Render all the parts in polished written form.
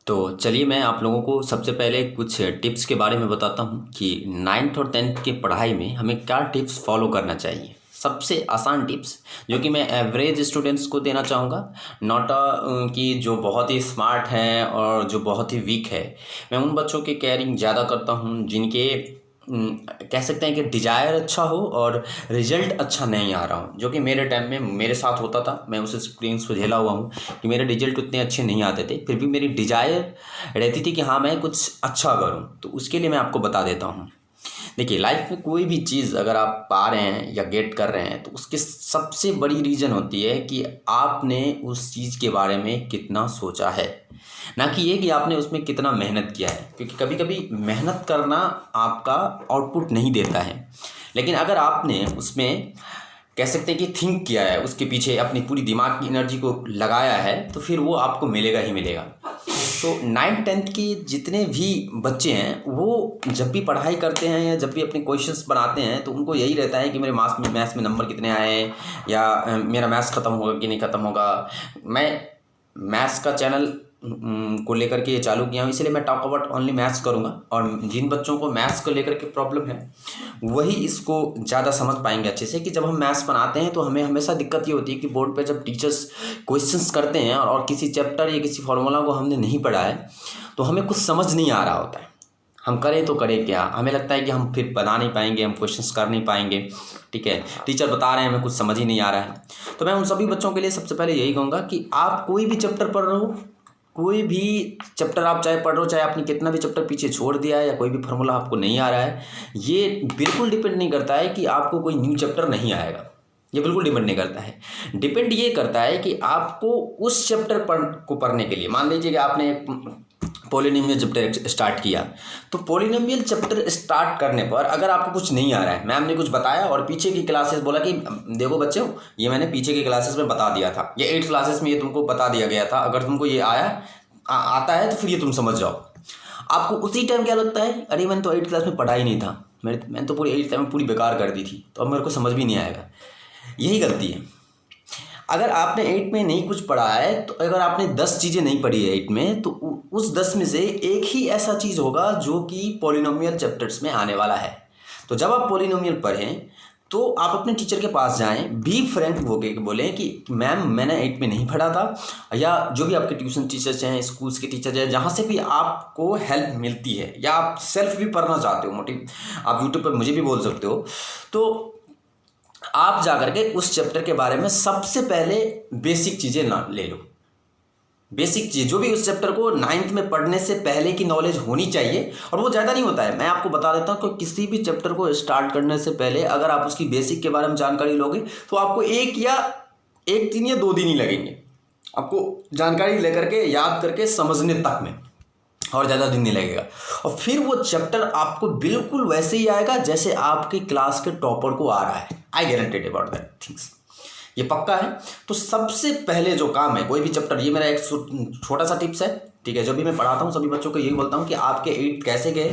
तो चलिए मैं आप लोगों को सबसे पहले कुछ टिप्स के बारे में बताता हूँ कि 9th और 10th की पढ़ाई में हमें क्या टिप्स फॉलो करना चाहिए। सबसे आसान टिप्स जो कि मैं एवरेज स्टूडेंट्स को देना चाहूँगा, नॉट कि जो बहुत ही स्मार्ट हैं और जो बहुत ही वीक है। मैं उन बच्चों की केयरिंग ज़्यादा करता हूँ जिनके कह सकते हैं कि डिज़ायर अच्छा हो और रिजल्ट अच्छा नहीं आ रहा हो, जो कि मेरे टाइम में मेरे साथ होता था। मैं उस एक्सपीरियंस को झेला हुआ हूँ कि मेरे रिजल्ट उतने अच्छे नहीं आते थे, फिर भी मेरी डिज़ायर रहती थी कि हाँ मैं कुछ अच्छा करूँ। तो उसके लिए मैं आपको बता देता हूँ। देखिए, लाइफ में कोई भी चीज़ अगर आप पा रहे हैं या गेट कर रहे हैं तो उसकी सबसे बड़ी रीज़न होती है कि आपने उस चीज़ के बारे में कितना सोचा है, ना कि ये कि आपने उसमें कितना मेहनत किया है। क्योंकि कभी कभी मेहनत करना आपका आउटपुट नहीं देता है, लेकिन अगर आपने उसमें कह सकते हैं कि थिंक किया है, उसके पीछे अपनी पूरी दिमाग की एनर्जी को लगाया है, तो फिर वो आपको मिलेगा ही मिलेगा। तो 9th-10th की जितने भी बच्चे हैं वो जब भी पढ़ाई करते हैं या जब भी अपने क्वेश्चंस बनाते हैं तो उनको यही रहता है कि मेरे मैथ्स में नंबर कितने आए, या मेरा मैथ्स ख़त्म होगा कि नहीं ख़त्म होगा। मैं मैथ्स का चैनल को लेकर के ये चालू किया हूँ, इसलिए मैं टॉक अबाउट ओनली मैथ्स करूँगा। और जिन बच्चों को मैथ्स को लेकर के प्रॉब्लम है वही इसको ज़्यादा समझ पाएंगे अच्छे से कि जब हम मैथ्स बनाते हैं तो हमें हमेशा दिक्कत ये होती है कि बोर्ड पे जब टीचर्स क्वेश्चंस करते हैं और किसी चैप्टर या किसी फॉर्मूला को हमने नहीं पढ़ा है तो हमें कुछ समझ नहीं आ रहा होता है। हम करें तो करें क्या, हमें लगता है कि हम फिर बना नहीं पाएंगे, हम क्वेश्चंस कर नहीं पाएंगे। ठीक है, टीचर बता रहे हैं, हमें कुछ समझ ही नहीं आ रहा है। तो मैं उन सभी बच्चों के लिए सबसे पहले यही कहूँगा कि आप कोई भी चैप्टर पढ़ रहे हो, कोई भी चैप्टर आप चाहे पढ़ रहे हो, चाहे आपने कितना भी चैप्टर पीछे छोड़ दिया है या कोई भी फार्मूला आपको नहीं आ रहा है, ये बिल्कुल डिपेंड नहीं करता है कि आपको कोई न्यू चैप्टर नहीं आएगा। ये बिल्कुल डिपेंड नहीं करता है। डिपेंड ये करता है कि आपको उस चैप्टर को पढ़ने के लिए, मान लीजिए कि आपने एक पॉलिनोमियल चैप्टर स्टार्ट किया, तो पॉलिनोमियल चैप्टर स्टार्ट करने पर अगर आपको कुछ नहीं आ रहा है, मैम ने कुछ बताया और पीछे की क्लासेस बोला कि देखो बच्चों ये मैंने पीछे की क्लासेस में बता दिया था, ये 8th क्लासेस में ये तुमको बता दिया गया था, अगर तुमको ये आता है तो फिर ये तुम समझ जाओ। आपको उसी टाइम क्या लगता है, अरे मैंने तो 8th क्लास में पढ़ा ही नहीं था, मैंने तो पूरी 8th टाइम में पूरी बेकार कर दी थी, तो अब मेरे को समझ भी नहीं आएगा। यही गलती है। अगर आपने 8 में नहीं कुछ पढ़ा है, तो अगर आपने 10 चीज़ें नहीं पढ़ी है 8 में, तो उस 10 में से एक ही ऐसा चीज़ होगा जो कि पॉलिनोमियल चैप्टर्स में आने वाला है। तो जब आप पॉलिनोमियल पढ़ें तो आप अपने टीचर के पास जाएं, बी फ्रैंक होके बोलें कि मैम मैंने 8 में नहीं पढ़ा था, या जो भी आपके ट्यूशन टीचर्स हैं, स्कूल्स के टीचर्स हैं, जहाँ से भी आपको हेल्प मिलती है, या आप सेल्फ भी पढ़ना चाहते हो, मोटिव आप यूट्यूब पर मुझे भी बोल सकते हो, तो आप जाकर के उस चैप्टर के बारे में सबसे पहले बेसिक चीज़ें ना ले लो। बेसिक चीज़ जो भी उस चैप्टर को 9th में पढ़ने से पहले की नॉलेज होनी चाहिए, और वो ज़्यादा नहीं होता है। मैं आपको बता देता हूँ कि किसी भी चैप्टर को स्टार्ट करने से पहले अगर आप उसकी बेसिक के बारे में जानकारी लोगे तो आपको एक दिन या 2 दिन ही लगेंगे आपको जानकारी लेकर के याद करके समझने तक में, और ज़्यादा दिन नहीं लगेगा। और फिर वो चैप्टर आपको बिल्कुल वैसे ही आएगा जैसे आपकी क्लास के टॉपर को आ रहा है। आई गारंटेड अबाउट दैट थिंग्स, ये पक्का है। तो सबसे पहले जो काम है कोई भी चैप्टर, ये मेरा एक छोटा सा टिप्स है, ठीक है, जो भी मैं पढ़ाता हूँ सभी बच्चों को यही बोलता हूँ कि आपके 8 कैसे गए,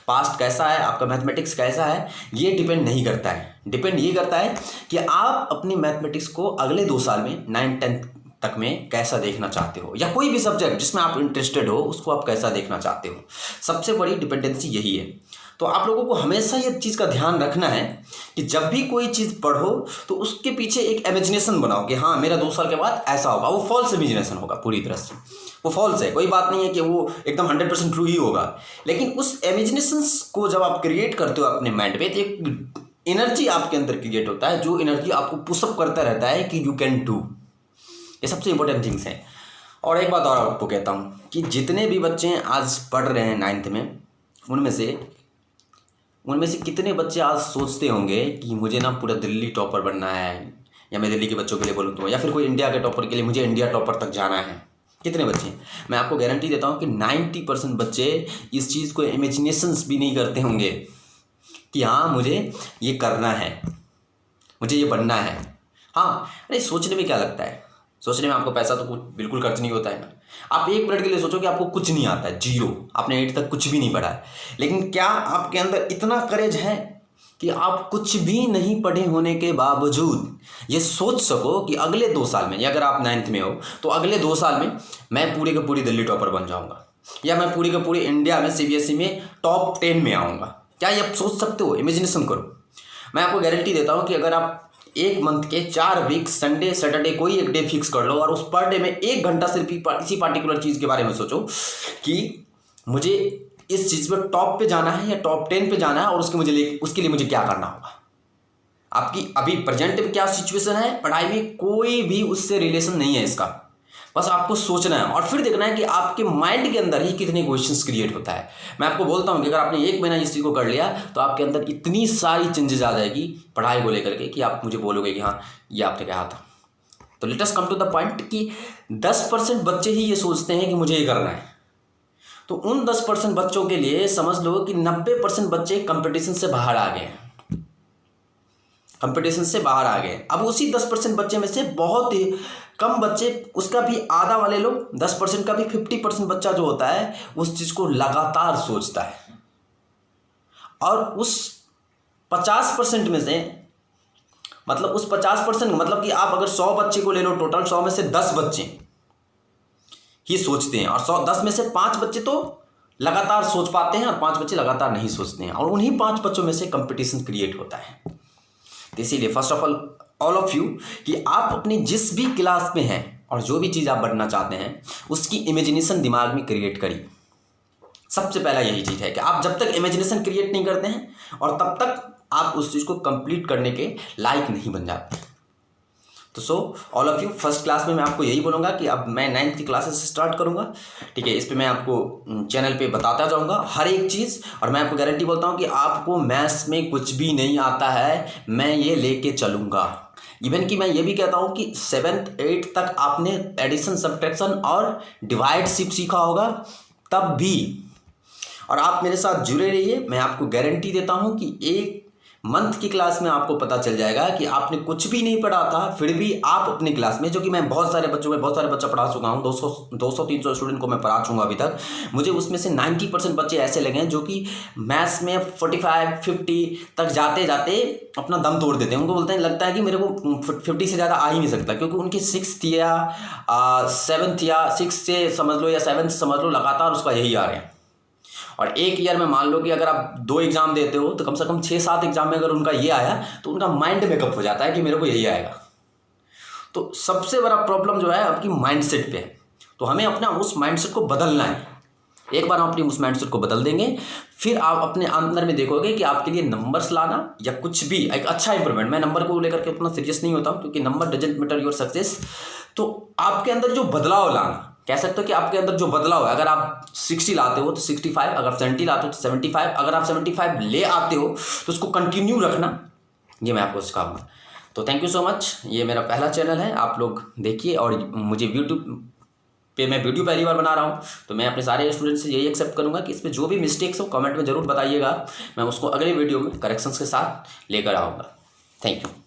पास्ट कैसा है, आपका मैथमेटिक्स कैसा है, ये डिपेंड नहीं करता है। डिपेंड ये करता है कि आप अपनी मैथमेटिक्स को अगले 2 साल में 9th-10th तक में कैसा देखना चाहते हो, या कोई भी सब्जेक्ट जिसमें आप इंटरेस्टेड हो उसको आप कैसा देखना चाहते हो। सबसे बड़ी डिपेंडेंसी यही है। तो आप लोगों को हमेशा ये चीज़ का ध्यान रखना है कि जब भी कोई चीज़ पढ़ो तो उसके पीछे एक इमेजिनेशन बनाओ कि हाँ मेरा 2 साल के बाद ऐसा होगा। वो फॉल्स इमेजिनेशन होगा, पूरी तरह से वो फॉल्स है, कोई बात नहीं है कि वो एकदम 100% ट्रू ही होगा, लेकिन उस इमेजिनेशन को जब आप क्रिएट करते हो अपने माइंड पे, तो एक एनर्जी आपके अंदर क्रिएट होता है, जो एनर्जी आपको पुशअप करता रहता है कि यू कैन डू। ये सबसे इंपॉर्टेंट थिंग्स हैं। और एक बात और आपको कहता हूँ कि जितने भी बच्चे आज पढ़ रहे हैं 9th में, उनमें से कितने बच्चे आज सोचते होंगे कि मुझे ना पूरा दिल्ली टॉपर बनना है, या मैं दिल्ली के बच्चों के लिए बोलूँ तो, या फिर कोई इंडिया के टॉपर के लिए मुझे इंडिया टॉपर तक जाना है। कितने बच्चे? मैं आपको गारंटी देता हूँ कि 90% बच्चे इस चीज़ को इमेजिनेशंस भी नहीं करते होंगे कि हाँ मुझे ये करना है, मुझे ये बनना है। हाँ, अरे सोचने में क्या लगता है, सोचने में आपको पैसा तो कुछ बिल्कुल खर्च नहीं होता है ना। आप 1 मिनट के लिए सोचो कि आपको कुछ नहीं आता है, जीरो, आपने 8 तक कुछ भी नहीं पढ़ा है, लेकिन क्या आपके अंदर इतना करेज है कि आप कुछ भी नहीं पढ़े होने के बावजूद ये सोच सको कि अगले 2 साल में, या अगर आप 9th में हो तो अगले 2 साल में मैं पूरी की पूरी दिल्ली टॉपर बन जाऊंगा। या मैं पूरी के पूरे इंडिया में सीबीएसई में टॉप 10 में आऊँगा? क्या ये आप सोच सकते हो? इमेजिनेशन करो। मैं आपको गारंटी देता हूँ कि अगर आप एक मंथ के 4 वीक संडे सैटरडे कोई एक डे फिक्स कर लो और उस पर डे में 1 घंटा सिर्फ इसी पार्टिकुलर चीज़ के बारे में सोचो कि मुझे इस चीज़ पर टॉप पे जाना है या टॉप 10 पे जाना है और उसके लिए मुझे क्या करना होगा। आपकी अभी प्रेजेंट में क्या सिचुएशन है, पढ़ाई में कोई भी उससे रिलेशन नहीं है इसका। बस आपको सोचना है और फिर देखना है कि आपके माइंड के अंदर ही कितने क्वेश्चंस क्रिएट होता है। मैं आपको बोलता हूँ कि अगर आपने 1 महीना इस चीज़ को कर लिया तो आपके अंदर इतनी सारी चेंजेस आ जाएगी पढ़ाई को लेकर के कि आप मुझे बोलोगे कि हाँ ये आपने कहा था। तो let us come to the point कि 10% बच्चे ही ये सोचते हैं कि मुझे ये करना है। तो उन 10% बच्चों के लिए समझ लो कि 90% बच्चे कंपटीशन से बाहर आ गए हैं, कंपटीशन से बाहर आ गए। अब उसी 10% बच्चे में से बहुत ही कम बच्चे, उसका भी आधा वाले लोग, 10% का भी 50% बच्चा जो होता है उस चीज़ को लगातार सोचता है। और उस 50% में से मतलब उस 50% मतलब कि आप अगर 100 बच्चे को ले लो, टोटल 100 में से 10 बच्चे ही सोचते हैं और 10 में से 5 बच्चे तो लगातार सोच पाते हैं और 5 बच्चे लगातार नहीं सोचते हैं। और उन्हीं 5 बच्चों में से कंपटीशन क्रिएट होता है। तो इसीलिए first of all of you कि आप अपनी जिस भी क्लास में हैं और जो भी चीज़ आप बनना चाहते हैं उसकी इमेजिनेशन दिमाग में क्रिएट करिए। सबसे पहला यही चीज़ है कि आप जब तक इमेजिनेशन क्रिएट नहीं करते हैं और तब तक आप उस चीज़ को कंप्लीट करने के लायक नहीं बन जाते। तो so all of you, first class में मैं आपको यही बोलूँगा कि अब मैं 9th की क्लासेस स्टार्ट करूँगा, ठीक है। इस पर मैं आपको चैनल पे बताता जाऊँगा हर एक चीज़। और मैं आपको गारंटी बोलता हूँ कि आपको मैथ्स में कुछ भी नहीं आता है, मैं ये लेके चलूँगा। इवन कि मैं ये भी कहता हूँ कि 7th 8th तक आपने एडिशन सब्ट्रैक्शन और डिवाइड सीखा होगा तब भी। और आप मेरे साथ जुड़े रहिए, मैं आपको गारंटी देता हूँ कि 1 मंथ की क्लास में आपको पता चल जाएगा कि आपने कुछ भी नहीं पढ़ा था फिर भी आप अपनी क्लास में, जो कि मैं बहुत सारे बच्चा पढ़ा चुका हूँ, 200-300 स्टूडेंट को मैं पढ़ा चुका अभी तक, मुझे उसमें से 90% बच्चे ऐसे लगे हैं जो कि मैथ्स में 45-50 तक जाते जाते अपना दम तोड़ देते हैं। उनको बोलते हैं, लगता है कि मेरे को 50 से ज़्यादा आ ही नहीं सकता, क्योंकि उनकी 6th या 7th या 6 से समझ लो या 7th समझ लो लगातार उसका यही आ रहे हैं। और एक ईयर में मान लो कि अगर आप 2 एग्जाम देते हो तो कम से कम 6-7 एग्जाम में अगर उनका ये आया तो उनका माइंड मेकअप हो जाता है कि मेरे को यही आएगा। तो सबसे बड़ा प्रॉब्लम जो है आपकी माइंडसेट पे है। तो हमें अपना उस माइंडसेट को बदलना है। एक बार हम अपनी उस माइंडसेट को बदल देंगे, फिर आप अपने अंदर में देखोगे कि आपके लिए नंबर्स लाना या कुछ भी एक अच्छा इंप्रूवमेंट, मैं नंबर को लेकर के उतना सीरियस नहीं होता हूँ क्योंकि number doesn't matter your success. तो आपके अंदर जो बदलाव लाना, कह सकते हो कि आपके अंदर जो बदलाव है, अगर आप 60 लाते हो तो 65, अगर 70 लाते हो तो 75, अगर आप 75 ले आते हो तो उसको कंटिन्यू रखना, ये मैं आपको सिखाऊंगा। तो थैंक यू सो मच। ये मेरा पहला चैनल है, आप लोग देखिए। और मुझे यूट्यूब पे मैं वीडियो पहली बार बना रहा हूँ, तो मैं अपने सारे स्टूडेंट्स से यही एक्सेप्ट करूँगा कि इसमें जो भी मिस्टेक्स हो कमेंट में ज़रूर बताइएगा, मैं उसको अगले वीडियो में करेक्शंस के साथ लेकर आऊँगा। Thank you.